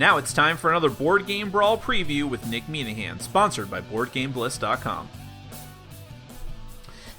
Now it's time for another Board Game Brawl preview with Nick Minahan, sponsored by BoardGameBliss.com.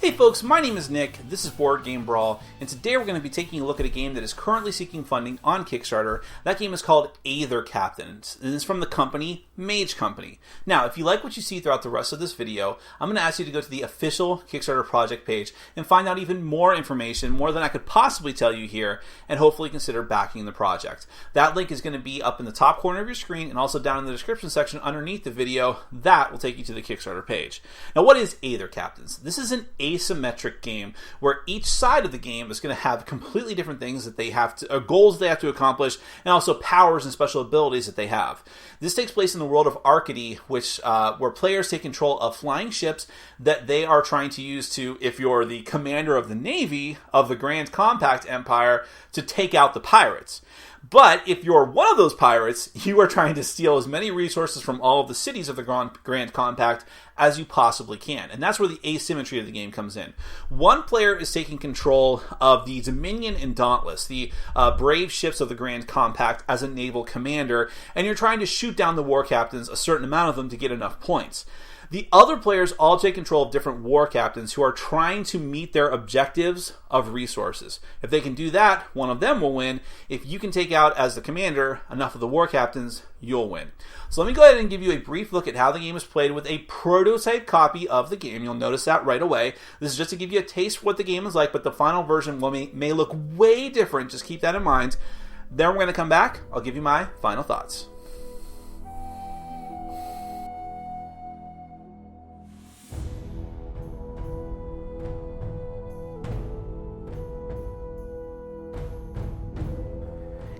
Hey folks, my name is Nick, this is Board Game Brawl, and today we're going to be taking a look at a game that is currently seeking funding on Kickstarter. That game is called Aether Captains, and it's from the company Mage Company. Now, if you like what you see throughout the rest of this video, I'm going to ask you to go to the official Kickstarter project page and find out even more information, more than I could possibly tell you here, and hopefully consider backing the project. That link is going to be up in the top corner of your screen and also down in the description section underneath the video. That will take you to the Kickstarter page. Now, what is Aether Captains? This is an asymmetric game where each side of the game is going to have completely different things that they have to, goals they have to accomplish, and also powers and special abilities that they have. This takes place in the world of Arcady, which where players take control of flying ships that they are trying to use to, if you're the commander of the Navy of the Grand Compact Empire, to take out the pirates. But if you're one of those pirates, you are trying to steal as many resources from all of the cities of the Grand Compact as you possibly can. And that's where the asymmetry of the game comes in. One player is taking control of the Dominion and Dauntless, the brave ships of the Grand Compact, as a naval commander, and you're trying to shoot down the war captains, a certain amount of them, to get enough points. The other players all take control of different war captains who are trying to meet their objectives of resources. If they can do that, one of them will win. If you can take out, as the commander, enough of the war captains, you'll win. So let me go ahead and give you a brief look at how the game is played with a prototype copy of the game. You'll notice that right away. This is just to give you a taste of what the game is like, but the final version may look way different. Just keep that in mind. Then we're going to come back. I'll give you my final thoughts.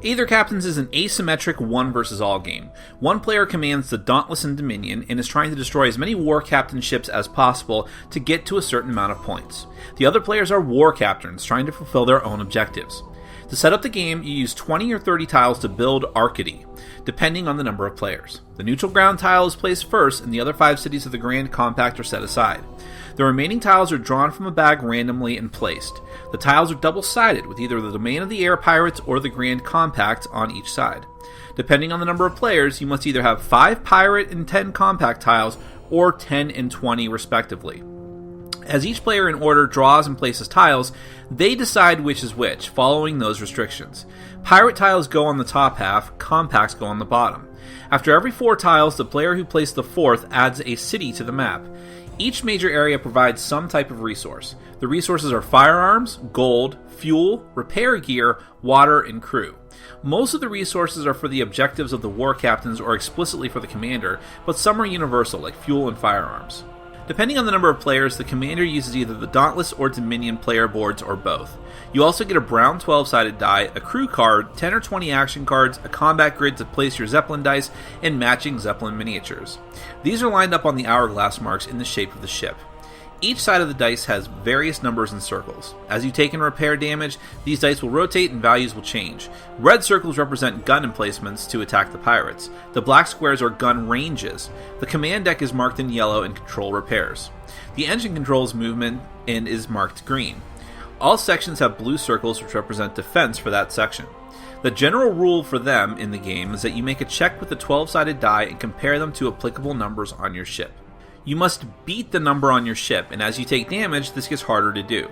Aether Captains is an asymmetric one versus all game. One player commands the Dauntless and Dominion and is trying to destroy as many war captain ships as possible to get to a certain amount of points. The other players are war captains trying to fulfill their own objectives. To set up the game, you use 20 or 30 tiles to build Arcady, depending on the number of players. The neutral ground tile is placed first, and the other 5 cities of the Grand Compact are set aside. The remaining tiles are drawn from a bag randomly and placed. The tiles are double-sided, with either the domain of the air pirates or the Grand Compact on each side. Depending on the number of players, you must either have 5 pirate and 10 compact tiles, or 10 and 20 respectively. As each player in order draws and places tiles, they decide which is which, following those restrictions. Pirate tiles go on the top half, compacts go on the bottom. After every 4 tiles, the player who placed the 4th adds a city to the map. Each major area provides some type of resource. The resources are firearms, gold, fuel, repair gear, water, and crew. Most of the resources are for the objectives of the war captains or explicitly for the commander, but some are universal, like fuel and firearms. Depending on the number of players, the commander uses either the Dauntless or Dominion player boards or both. You also get a brown 12-sided die, a crew card, 10 or 20 action cards, a combat grid to place your Zeppelin dice, and matching Zeppelin miniatures. These are lined up on the hourglass marks in the shape of the ship. Each side of the dice has various numbers and circles. As you take and repair damage, these dice will rotate and values will change. Red circles represent gun emplacements to attack the pirates. The black squares are gun ranges. The command deck is marked in yellow and control repairs. The engine controls movement and is marked green. All sections have blue circles which represent defense for that section. The general rule for them in the game is that you make a check with the 12-sided die and compare them to applicable numbers on your ship. You must beat the number on your ship, and as you take damage, this gets harder to do.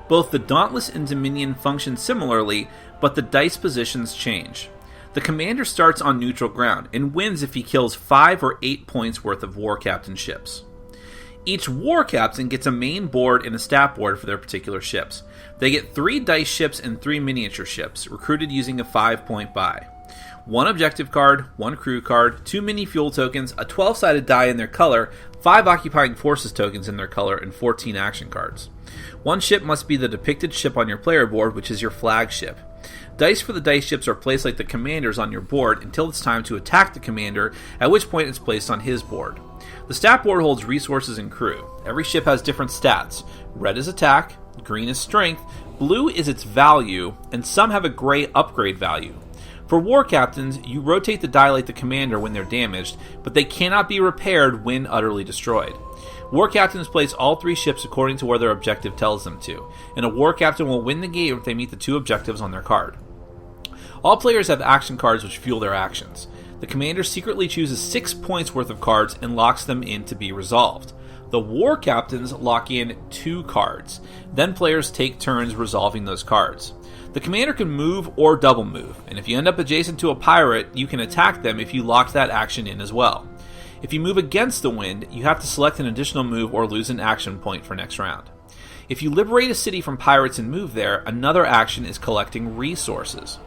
Both the Dauntless and Dominion function similarly, but the dice positions change. The commander starts on neutral ground, and wins if he kills 5 or 8 points worth of war captain ships. Each war captain gets a main board and a stat board for their particular ships. They get 3 dice ships and 3 miniature ships, recruited using a 5-point buy. 1 objective card, 1 crew card, 2 mini fuel tokens, a 12-sided die in their color, 5 occupying forces tokens in their color, and 14 action cards. 1 ship must be the depicted ship on your player board, which is your flagship. Dice for the dice ships are placed like the commanders on your board until it's time to attack the commander, at which point it's placed on his board. The stat board holds resources and crew. Every ship has different stats. Red is attack, green is strength, blue is its value, and some have a gray upgrade value. For war captains, you rotate the die like the commander when they're damaged, but they cannot be repaired when utterly destroyed. War captains place all 3 ships according to where their objective tells them to, and a war captain will win the game if they meet the 2 objectives on their card. All players have action cards which fuel their actions. The commander secretly chooses 6 points worth of cards and locks them in to be resolved. The war captains lock in 2 cards. Then players take turns resolving those cards. The commander can move or double move, and if you end up adjacent to a pirate, you can attack them if you locked that action in as well. If you move against the wind, you have to select an additional move or lose an action point for next round. If you liberate a city from pirates and move there, another action is collecting resources.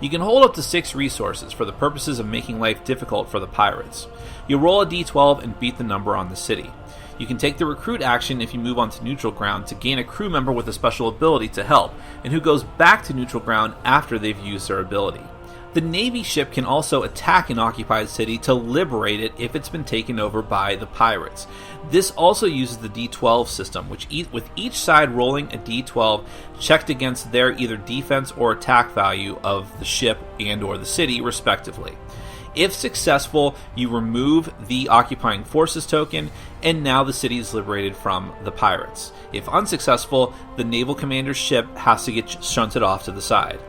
You can hold up to 6 resources for the purposes of making life difficult for the pirates. You roll a d12 and beat the number on the city. You can take the recruit action if you move onto neutral ground to gain a crew member with a special ability to help, and who goes back to neutral ground after they've used their ability. The Navy ship can also attack an occupied city to liberate it if it's been taken over by the pirates. This also uses the D12 system, with each side rolling a D12 checked against their either defense or attack value of the ship and or the city, respectively. If successful, you remove the occupying forces token, and now the city is liberated from the pirates. If unsuccessful, the naval commander's ship has to get shunted off to the side.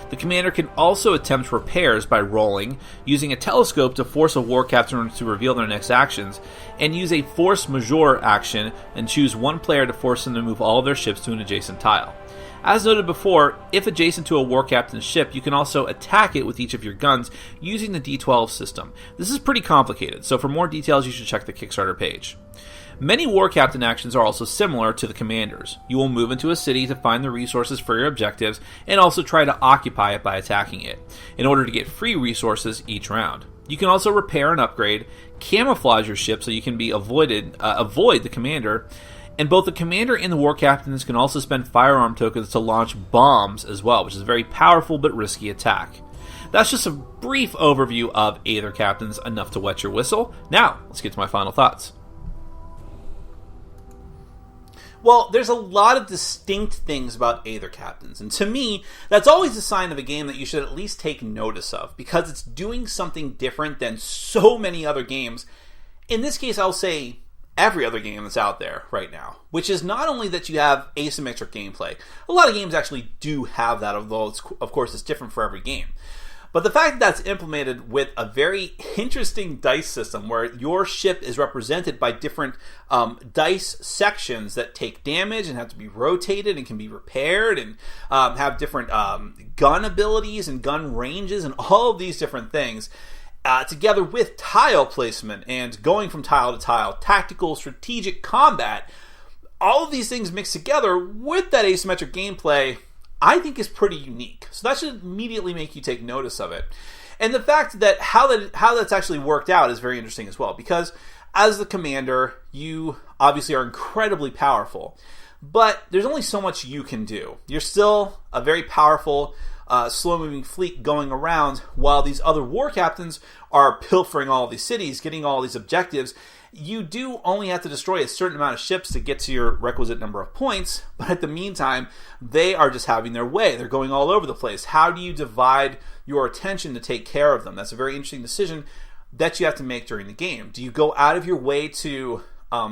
The commander can also attempt repairs by rolling, using a telescope to force a war captain to reveal their next actions, and use a force majeure action and choose one player to force them to move all of their ships to an adjacent tile. As noted before, if adjacent to a war captain's ship, you can also attack it with each of your guns using the D12 system. This is pretty complicated, so for more details you should check the Kickstarter page. Many war captain actions are also similar to the commanders. You will move into a city to find the resources for your objectives and also try to occupy it by attacking it, in order to get free resources each round. You can also repair and upgrade, camouflage your ship so you can avoid the commander, and both the commander and the war captains can also spend firearm tokens to launch bombs as well, which is a very powerful but risky attack. That's just a brief overview of Aether Captains, enough to wet your whistle. Now, let's get to my final thoughts. Well, there's a lot of distinct things about Aether Captains, and to me, that's always a sign of a game that you should at least take notice of, because it's doing something different than so many other games. In this case, I'll say every other game that's out there right now, which is not only that you have asymmetric gameplay. A lot of games actually do have that, although of course it's different for every game. But the fact that that's implemented with a very interesting dice system where your ship is represented by different dice sections that take damage and have to be rotated and can be repaired and have different gun abilities and gun ranges and all of these different things, together with tile placement and going from tile to tile, tactical, strategic combat, all of these things mixed together with that asymmetric gameplay, I think is pretty unique. So that should immediately make you take notice of it. And the fact that how that's actually worked out is very interesting as well, because as the commander, you obviously are incredibly powerful, but there's only so much you can do. You're still a very powerful, slow-moving fleet going around, while these other war captains are pilfering all these cities, getting all these objectives. You do only have to destroy a certain amount of ships to get to your requisite number of points, but at the meantime, they are just having their way. They're going all over the place. How do you divide your attention to take care of them? That's a very interesting decision that you have to make during the game. Do you go out of your way to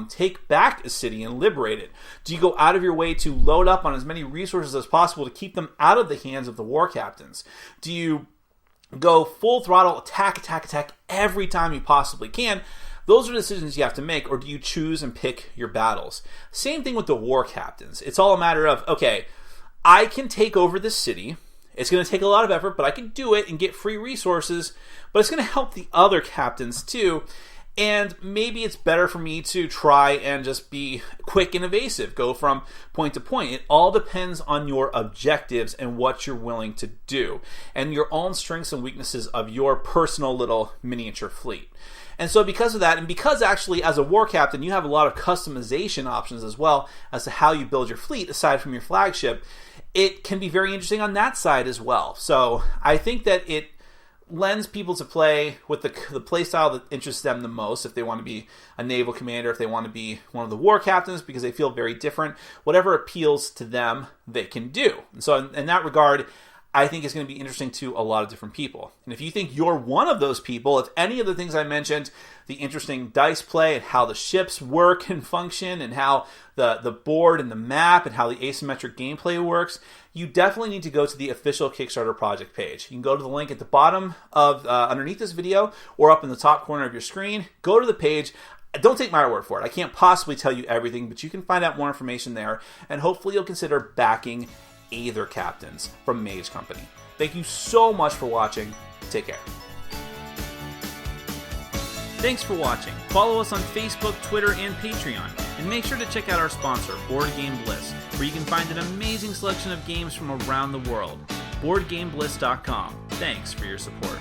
take back a city and liberate it? Do you go out of your way to load up on as many resources as possible to keep them out of the hands of the war captains? Do you go full throttle, attack every time you possibly can? Those are decisions you have to make, or do you choose and pick your battles? Same thing with the war captains. It's all a matter of, okay, I can take over this city. It's going to take a lot of effort, but I can do it and get free resources, but it's going to help the other captains too. And maybe it's better for me to try and just be quick and evasive, go from point to point. It all depends on your objectives and what you're willing to do, and your own strengths and weaknesses of your personal little miniature fleet. And so because of that, and because actually as a war captain you have a lot of customization options as well as to how you build your fleet aside from your flagship, it can be very interesting on that side as well. So I think that it lends people to play with the play style that interests them the most, if they want to be a naval commander, if they want to be one of the war captains, because they feel very different. Whatever appeals to them, they can do. And so in that regard, I think is going to be interesting to a lot of different people. And if you think you're one of those people, if any of the things I mentioned, the interesting dice play and how the ships work and function and how the board and the map and how the asymmetric gameplay works, you definitely need to go to the official Kickstarter project page. You can go to the link at the bottom of underneath this video or up in the top corner of your screen. Go to the page. Don't take my word for it. I can't possibly tell you everything, but you can find out more information there, and hopefully you'll consider backing Aether Captains from Mage Company. Thank you so much for watching. Take care. Thanks for watching. Follow us on Facebook, Twitter, and Patreon. And make sure to check out our sponsor, Board Game Bliss, where you can find an amazing selection of games from around the world. BoardGameBliss.com. Thanks for your support.